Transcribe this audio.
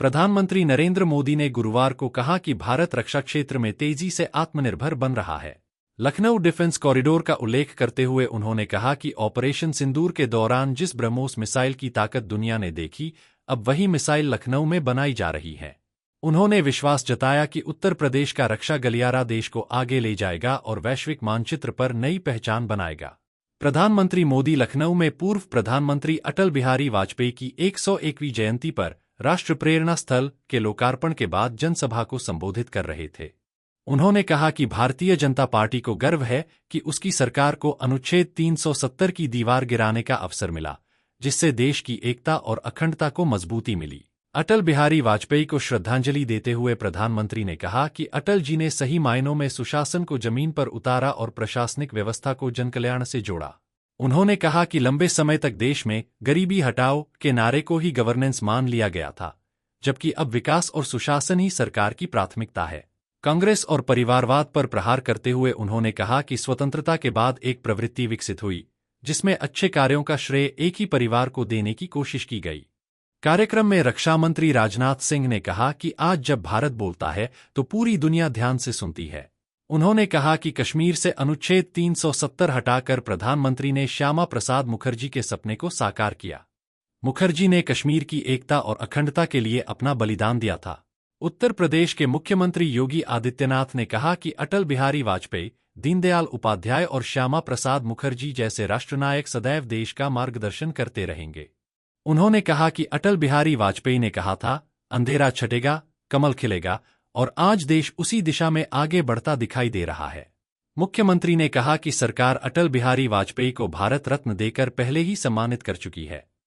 प्रधानमंत्री नरेंद्र मोदी ने गुरुवार को कहा कि भारत रक्षा क्षेत्र में तेजी से आत्मनिर्भर बन रहा है। लखनऊ डिफेंस कॉरिडोर का उल्लेख करते हुए उन्होंने कहा कि ऑपरेशन सिंदूर के दौरान जिस ब्रह्मोस मिसाइल की ताकत दुनिया ने देखी, अब वही मिसाइल लखनऊ में बनाई जा रही है। उन्होंने विश्वास जताया कि उत्तर प्रदेश का रक्षा गलियारा देश को आगे ले जाएगा और वैश्विक मानचित्र पर नई पहचान बनाएगा। प्रधानमंत्री मोदी लखनऊ में पूर्व प्रधानमंत्री अटल बिहारी वाजपेयी की 101वीं जयंती पर राष्ट्र प्रेरणा स्थल के लोकार्पण के बाद जनसभा को संबोधित कर रहे थे। उन्होंने कहा कि भारतीय जनता पार्टी को गर्व है कि उसकी सरकार को अनुच्छेद 370 की दीवार गिराने का अवसर मिला, जिससे देश की एकता और अखंडता को मजबूती मिली। अटल बिहारी वाजपेयी को श्रद्धांजलि देते हुए प्रधानमंत्री ने कहा कि अटल जी ने सही मायनों में सुशासन को जमीन पर उतारा और प्रशासनिक व्यवस्था को जनकल्याण से जोड़ा। उन्होंने कहा कि लंबे समय तक देश में गरीबी हटाओ के नारे को ही गवर्नेंस मान लिया गया था, जबकि अब विकास और सुशासन ही सरकार की प्राथमिकता है। कांग्रेस और परिवारवाद पर प्रहार करते हुए उन्होंने कहा कि स्वतंत्रता के बाद एक प्रवृत्ति विकसित हुई, जिसमें अच्छे कार्यों का श्रेय एक ही परिवार को देने की कोशिश की गई। कार्यक्रम में रक्षा मंत्री राजनाथ सिंह ने कहा कि आज जब भारत बोलता है तो पूरी दुनिया ध्यान से सुनती है। उन्होंने कहा कि कश्मीर से अनुच्छेद 370 हटाकर प्रधानमंत्री ने श्यामा प्रसाद मुखर्जी के सपने को साकार किया। मुखर्जी ने कश्मीर की एकता और अखंडता के लिए अपना बलिदान दिया था। उत्तर प्रदेश के मुख्यमंत्री योगी आदित्यनाथ ने कहा कि अटल बिहारी वाजपेयी, दीनदयाल उपाध्याय और श्यामा प्रसाद मुखर्जी जैसे राष्ट्रनायक सदैव देश का मार्गदर्शन करते रहेंगे। उन्होंने कहा कि अटल बिहारी वाजपेयी ने कहा था, अंधेरा छटेगा, कमल खिलेगा, और आज देश उसी दिशा में आगे बढ़ता दिखाई दे रहा है। मुख्यमंत्री ने कहा कि सरकार अटल बिहारी वाजपेयी को भारत रत्न देकर पहले ही सम्मानित कर चुकी है।